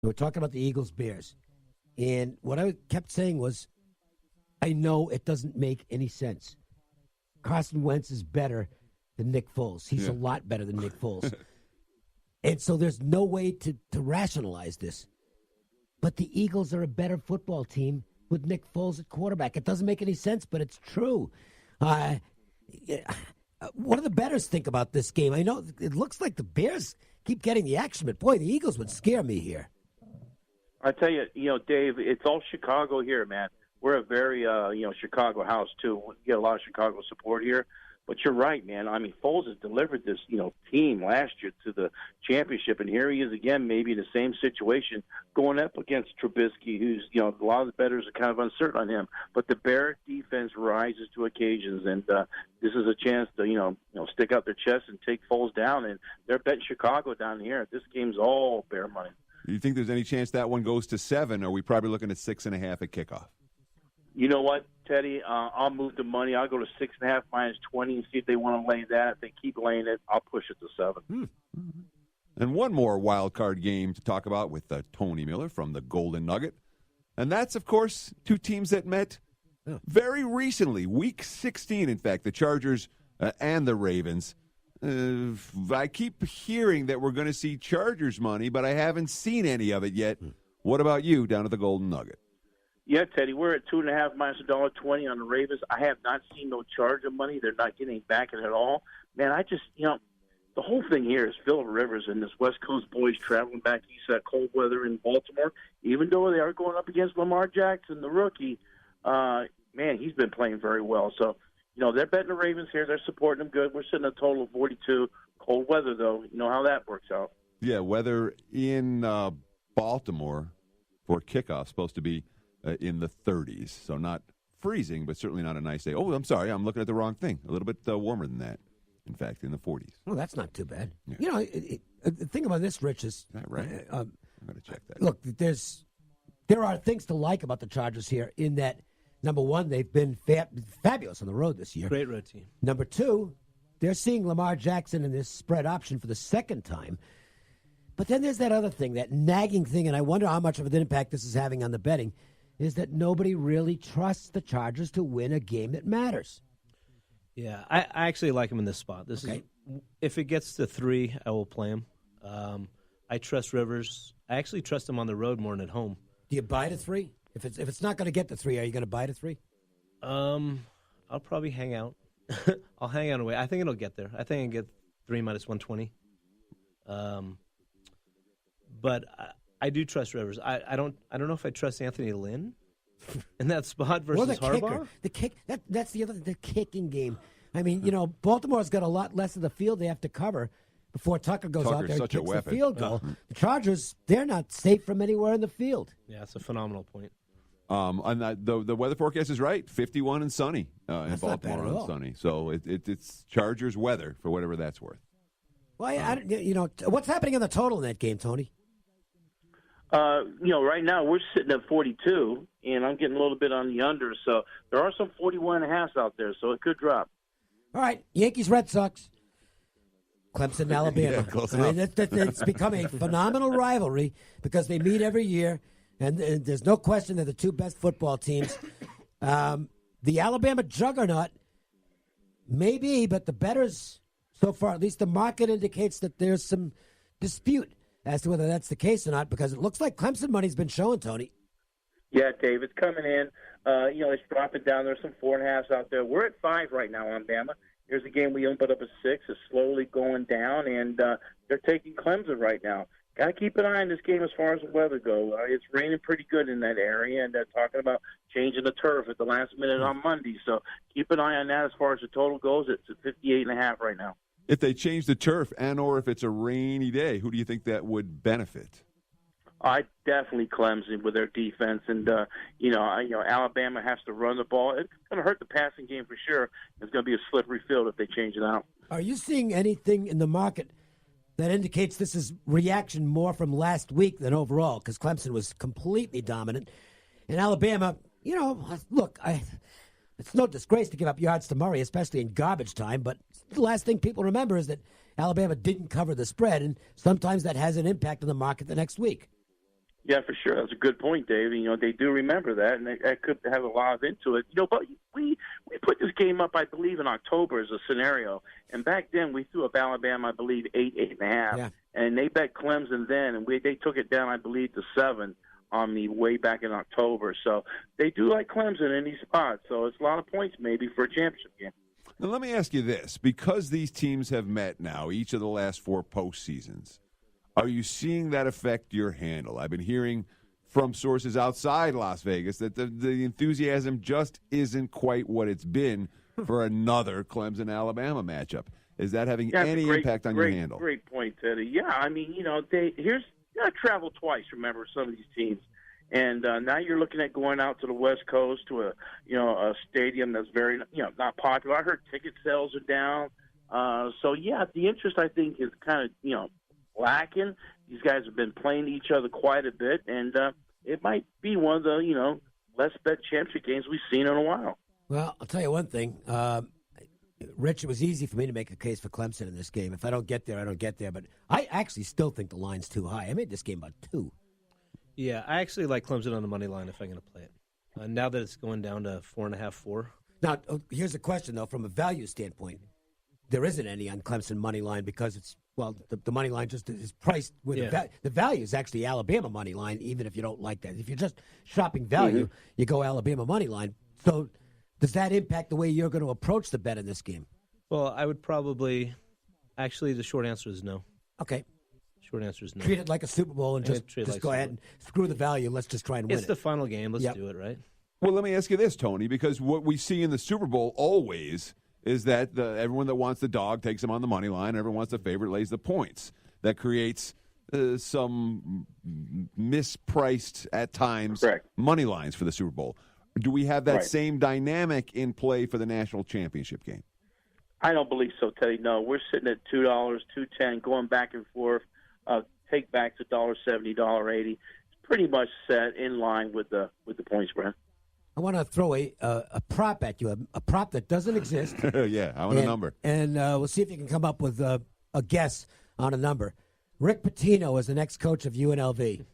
We're talking about the Eagles-Bears. And what I kept saying was, I know it doesn't make any sense. Carson Wentz is better than Nick Foles. He's a lot better than Nick Foles. And so there's no way to rationalize this. But the Eagles are a better football team with Nick Foles at quarterback. It doesn't make any sense, but it's true. What do the bettors think about this game? I know it looks like the Bears keep getting the action, but, boy, the Eagles would scare me here. I tell you, Dave, it's all Chicago here, man. We're a very, Chicago house, too. We get a lot of Chicago support here. But you're right, man. I mean, Foles has delivered this, team last year to the championship, and here he is again, maybe in the same situation, going up against Trubisky, who's, a lot of the bettors are kind of uncertain on him. But the Bear defense rises to occasions, and this is a chance to, stick out their chest and take Foles down. And they're betting Chicago down here. This game's all Bear money. Do you think there's any chance that one goes to 7? Or are we probably looking at 6.5 at kickoff? You know what, Teddy? I'll move the money. I'll go to 6.5 minus 20 and see if they want to lay that. If they keep laying it, I'll push it to 7. And one more wild card game to talk about with Tony Miller from the Golden Nugget. And that's, of course, two teams that met very recently, Week 16, in fact, the Chargers and the Ravens. I keep hearing that we're going to see Chargers money, but I haven't seen any of it yet. What about you down at the Golden Nugget? Yeah, Teddy, we're at 2.5 minus $1.20 on the Ravens. I have not seen no Charger money. They're not getting back in at all. Man, I just, the whole thing here is Phillip Rivers and this West Coast boys traveling back east that cold weather in Baltimore. Even though they are going up against Lamar Jackson, the rookie, man, he's been playing very well. So, they're betting the Ravens here. They're supporting them good. We're sitting at a total of 42. Cold weather, though. You know how that works out. Yeah, weather in Baltimore for kickoff supposed to be in the 30s, so not freezing, but certainly not a nice day. Oh, I'm sorry, I'm looking at the wrong thing. A little bit warmer than that, in fact, in the 40s. Well, that's not too bad. Yeah. The thing about this, Rich, is... Is that right? I'm going to check that. Look, there are things to like about the Chargers here in that, number one, they've been fabulous on the road this year. Great road team. Number two, they're seeing Lamar Jackson in this spread option for the second time. But then there's that other thing, that nagging thing, and I wonder how much of an impact this is having on the betting, is that nobody really trusts the Chargers to win a game that matters. Yeah, I actually like him in this spot. If it gets to 3, I will play him. I trust Rivers. I actually trust him on the road more than at home. Do you buy to 3? If it's not going to get to 3, are you going to buy to 3? I'll probably hang out. I'll hang out away. I think it'll get there. I think I get 3 minus 120. But I do trust Rivers. I don't know if I trust Anthony Lynn in that spot versus Harbaugh. That's the other the kicking game. I mean, Baltimore's got a lot less of the field they have to cover before Tucker goes out there and kicks the field goal. The Chargers, they're not safe from anywhere in the field. Yeah, it's a phenomenal point. And the weather forecast is right, 51 and sunny in Baltimore and sunny. So it's Chargers weather for whatever that's worth. Well, what's happening in the total in that game, Tony? Right now we're sitting at 42, and I'm getting a little bit on the under. So there are some 41.5s out there, so it could drop. All right, Yankees, Red Sox, Clemson, Alabama. Yeah, close enough. It's become a phenomenal rivalry because they meet every year, and there's no question they're the two best football teams. The Alabama juggernaut, maybe, but the bettors so far, at least the market indicates that there's some dispute as to whether that's the case or not, because it looks like Clemson money's been showing, Tony. Yeah, Dave, it's coming in. It's dropping down. There's some 4.5s out there. We're at 5 right now on Bama. Here's a game we opened up at 6. It's slowly going down, and they're taking Clemson right now. Got to keep an eye on this game as far as the weather goes. It's raining pretty good in that area, and they're talking about changing the turf at the last minute on Monday. So keep an eye on that as far as the total goes. It's at 58.5 right now. If they change the turf and or if it's a rainy day, who do you think that would benefit? I definitely Clemson with their defense, and Alabama has to run the ball. It's going to hurt the passing game for sure. It's going to be a slippery field if they change it out. Are you seeing anything in the market that indicates this is reaction more from last week than overall? Because Clemson was completely dominant, and Alabama, look, it's no disgrace to give up yards to Murray, especially in garbage time, but the last thing people remember is that Alabama didn't cover the spread, and sometimes that has an impact on the market the next week. Yeah, for sure. That's a good point, Dave. They do remember that, and that could have a lot into it. But we put this game up, I believe, in October as a scenario. And back then, we threw up Alabama, I believe, 8.5. Yeah. And they bet Clemson then, and they took it down, I believe, to 7 on the way back in October. So they do like Clemson in these spots. So it's a lot of points maybe for a championship game. Now, let me ask you this. Because these teams have met now, each of the last 4 postseasons, are you seeing that affect your handle? I've been hearing from sources outside Las Vegas that the enthusiasm just isn't quite what it's been for another Clemson-Alabama matchup. Is that having any impact on your handle? Great point, Teddy. Yeah, I mean, you got to travel twice, remember, some of these teams. And now you're looking at going out to the West Coast to a stadium that's very, not popular. I heard ticket sales are down. So, yeah, the interest, I think, is kind of, lacking. These guys have been playing each other quite a bit, and it might be one of the, less bet championship games we've seen in a while. Well, I'll tell you one thing. Rich, it was easy for me to make a case for Clemson in this game. If I don't get there, I don't get there. But I actually still think the line's too high. I made this game about 2. Yeah, I actually like Clemson on the money line if I'm going to play it. Now that it's going down to 4.5, 4. Now, here's a question, though, from a value standpoint. There isn't any on Clemson money line because it's, the money line just is priced with the value is actually Alabama money line, even if you don't like that. If you're just shopping value, you go Alabama money line. So does that impact the way you're going to approach the bet in this game? Well, I would probably – actually, the short answer is no. Okay. Short answer is no. Treat it like a Super Bowl and just go ahead and screw the value. Let's just try and win It's the final game. Let's do it, right? Well, let me ask you this, Tony, because what we see in the Super Bowl always is that everyone that wants the dog takes them on the money line. Everyone wants the favorite lays the points. That creates some mispriced, at times, money lines for the Super Bowl. Do we have that same dynamic in play for the national championship game? I don't believe so, Teddy. No, we're sitting at $2, $2.10, going back and forth. Take back to $1.70, $1.80. It's pretty much set in line with the point spread. I want to throw a prop at you, a prop that doesn't exist. Yeah, I want a number. And we'll see if you can come up with a guess on a number. Rick Pitino is the next coach of UNLV.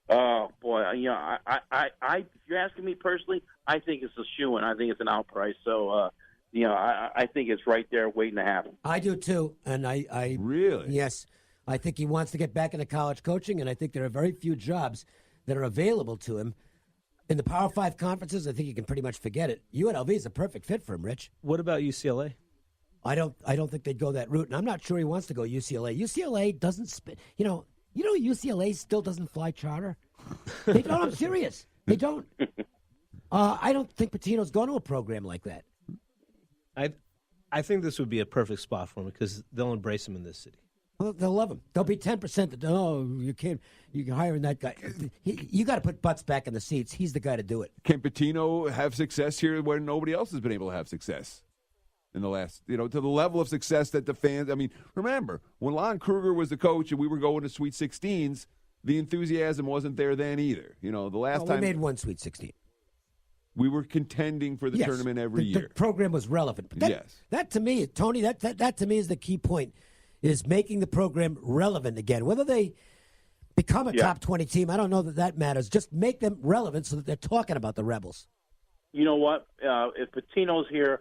Oh, boy. If you're asking me personally, I think it's a shoo-in. I think it's an outprice. So, I think it's right there waiting to happen. I do, too. And I Really? Yes. I think he wants to get back into college coaching, and I think there are very few jobs that are available to him. In the Power 5 conferences, I think you can pretty much forget it. UNLV is a perfect fit for him, Rich. What about UCLA? I don't think they'd go that route, and I'm not sure he wants to go UCLA. UCLA doesn't UCLA still doesn't fly charter. They don't. I'm serious. They don't. I don't think Pitino's going to a program like that. I think this would be a perfect spot for him because they'll embrace him in this city. Well, they'll love him. There'll be 10% that, you can't, you're hiring that guy. You got to put butts back in the seats. He's the guy to do it. Can Pitino have success here where nobody else has been able to have success in the last, to the level of success that the fans, remember, when Lon Kruger was the coach and we were going to Sweet 16s, the enthusiasm wasn't there then either. The last time. We made one Sweet 16. We were contending for the tournament every year. The program was relevant. But that to me, Tony, that to me is the key point. Is making the program relevant again. Whether they become a top 20 team, I don't know that matters. Just make them relevant so that they're talking about the Rebels. You know what? If Pitino's here,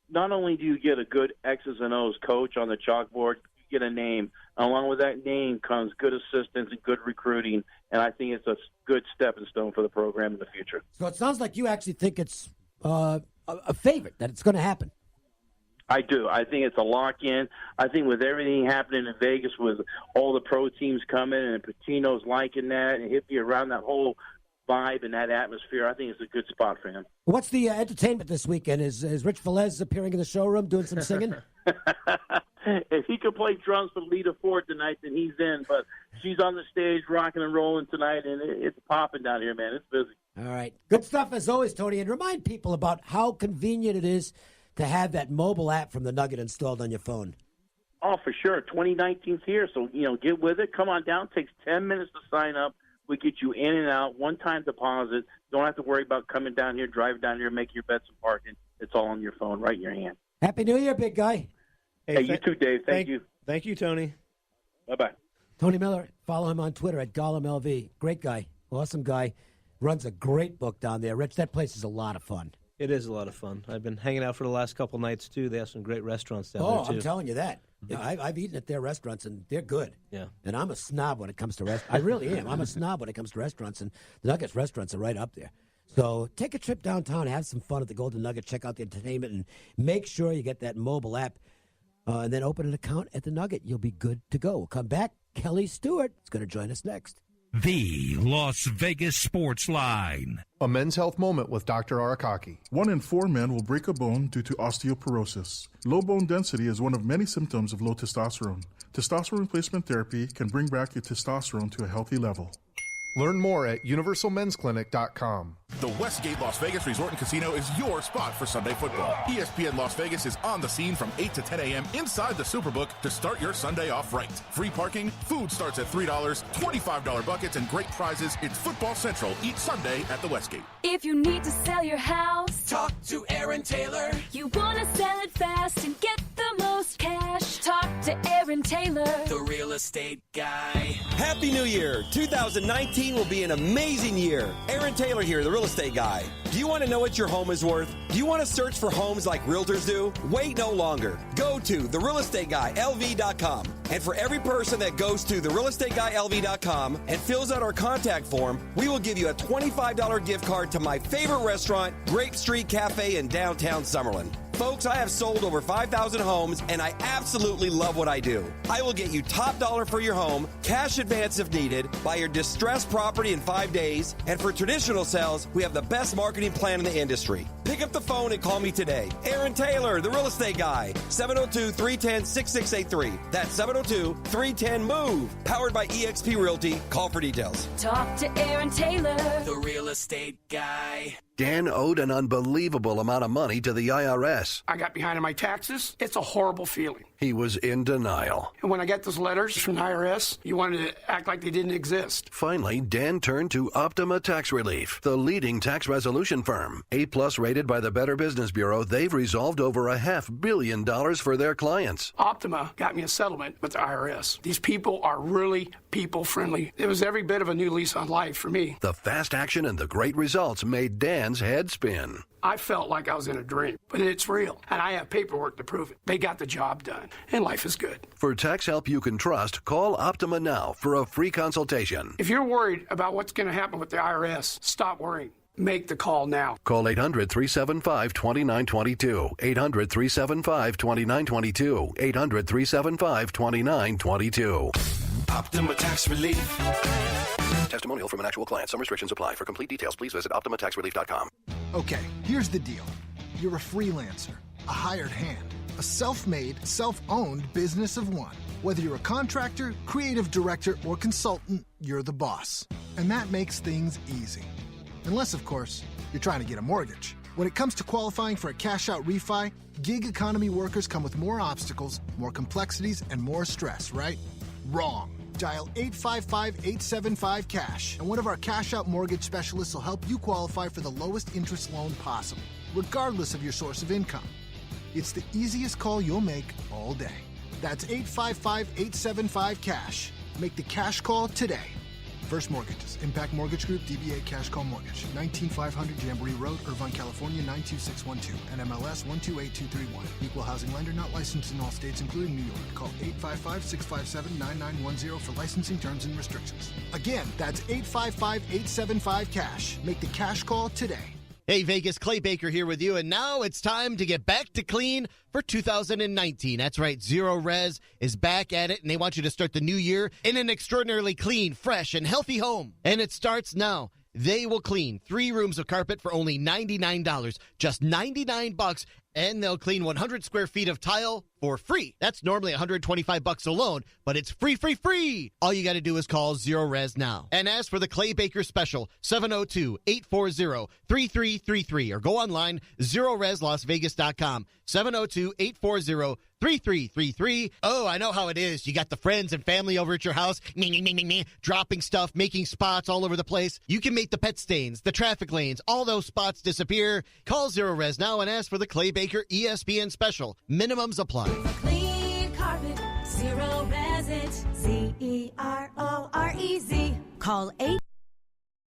not only do you get a good X's and O's coach on the chalkboard, you get a name. Along with that name comes good assistance and good recruiting, and I think it's a good stepping stone for the program in the future. So it sounds like you actually think it's a favorite, that it's going to happen. I do. I think it's a lock-in. I think with everything happening in Vegas with all the pro teams coming and Pitino's liking that and he'll be around that whole vibe and that atmosphere, I think it's a good spot for him. What's the entertainment this weekend? Is Rich Velez appearing in the showroom doing some singing? If he could play drums for Lita Ford tonight, then he's in. But she's on the stage rocking and rolling tonight, and it's popping down here, man. It's busy. All right. Good stuff as always, Tony. And remind people about how convenient it is to have that mobile app from the Nugget installed on your phone. Oh, for sure. 2019's here, so, get with it. Come on down. It takes 10 minutes to sign up. We get you in and out, one-time deposit. Don't have to worry about coming down here, driving down here, making your bets and parking. It's all on your phone, right in your hand. Happy New Year, big guy. Hey, you too, Dave. Thank you. Thank you, Tony. Bye-bye. Tony Miller, follow him on Twitter at GollumLV. Great guy, awesome guy. Runs a great book down there. Rich, that place is a lot of fun. It is a lot of fun. I've been hanging out for the last couple nights, too. They have some great restaurants down there, too. Oh, I'm telling you that. Yeah, I've eaten at their restaurants, and they're good. Yeah. And I'm a snob when it comes to restaurants. I really am. I'm a snob when it comes to restaurants, and the Nuggets restaurants are right up there. So take a trip downtown, have some fun at the Golden Nugget, check out the entertainment, and make sure you get that mobile app, and then open an account at the Nugget. You'll be good to go. We'll come back. Kelly Stewart is going to join us next. The Las Vegas Sports Line. A men's health moment with Dr. Arakaki. 1 in 4 men will break a bone due to osteoporosis. Low bone density is one of many symptoms of low testosterone. Testosterone replacement therapy can bring back your testosterone to a healthy level. Learn more at universalmensclinic.com. The Westgate Las Vegas Resort and Casino is your spot for Sunday football. ESPN Las Vegas is on the scene from 8 to 10 a.m. inside the Superbook to start your Sunday off right. Free parking, food starts at $3, $25 buckets, and great prizes. It's Football Central each Sunday at the Westgate. If you need to sell your house, talk to Aaron Taylor. You want to sell it fast and get the most cash, talk to Aaron Taylor, the real estate guy. Happy New Year. 2019 will be an amazing year. Aaron Taylor here, the real estate guy. Do you want to know what your home is worth? Do you want to search for homes like realtors do? Wait no longer. Go to therealestateguyLV.com. And for every person that goes to therealestateguyLV.com and fills out our contact form, we will give you a $25 gift card to my favorite restaurant, Grape Street Cafe in downtown Summerlin. Folks, I have sold over 5,000 homes, and I absolutely love what I do. I will get you top dollar for your home, cash advance if needed, buy your distressed property in 5 days, and for traditional sales, we have the best marketing plan in the industry. Pick up the phone and call me today. Aaron Taylor, the real estate guy, 702-310-6683. That's 702-310-MOVE. Powered by eXp Realty. Call for details. Talk to Aaron Taylor, the real estate guy. Dan owed an unbelievable amount of money to the IRS. I got behind on my taxes. It's a horrible feeling. He was in denial. And when I got those letters from the IRS, you wanted to act like they didn't exist. Finally, Dan turned to Optima Tax Relief, the leading tax resolution firm. A-plus rated by the Better Business Bureau, they've resolved over $500 million for their clients. Optima got me a settlement with the IRS. These people are really people-friendly. It was every bit of a new lease on life for me. The fast action and the great results made Dan's head spin. I felt like I was in a dream, but it's real, and I have paperwork to prove it. They got the job done, and life is good. For tax help you can trust, call Optima now for a free consultation. If you're worried about what's going to happen with the IRS, stop worrying. Make the call now. Call 800-375-2922. 800-375-2922. 800-375-2922. Optima Tax Relief. Testimonial from an actual client. Some restrictions apply. For complete details, please visit OptimaTaxRelief.com. Okay, here's the deal. You're a freelancer, a hired hand, a self-made, self-owned business of one. Whether you're a contractor, creative director, or consultant, you're the boss. And that makes things easy. Unless, of course, you're trying to get a mortgage. When it comes to qualifying for a cash-out refi, gig economy workers come with more obstacles, more complexities, and more stress, right? Wrong. Dial 855-875-CASH, and one of our cash-out mortgage specialists will help you qualify for the lowest interest loan possible, regardless of your source of income. It's the easiest call you'll make all day. That's 855-875-CASH. Make the cash call today. First Mortgages, Impact Mortgage Group, DBA Cash Call Mortgage, 19500 Jamboree Road, Irvine, California, 92612, NMLS 128231. Equal housing lender, not licensed in all states, including New York. Call 855-657-9910 for licensing terms and restrictions. Again, that's 855-875-CASH. Make the cash call today. Hey, Vegas, Clay Baker here with you, and now it's time to get back to clean for 2019. That's right, Zero Res is back at it, and they want you to start the new year in an extraordinarily clean, fresh, and healthy home. And it starts now. They will clean 3 rooms of carpet for only $99, just $99, and they'll clean 100 square feet of tile for free. That's normally $125 alone, but it's free, free, free. All you got to do is call Zero Res now. And as for the Clay Baker special, 702-840-3333, or go online, ZeroResLasVegas.com, 702-840-3333. Oh, I know how it is. You got the friends and family over at your house, dropping stuff, making spots all over the place. You can make the pet stains, the traffic lanes, all those spots disappear. Call Zero Res now and ask for the Clay Baker ESPN special. Minimums apply. clean carpet, Zero Res it, Z-E-R-O-R-E-Z. Call 8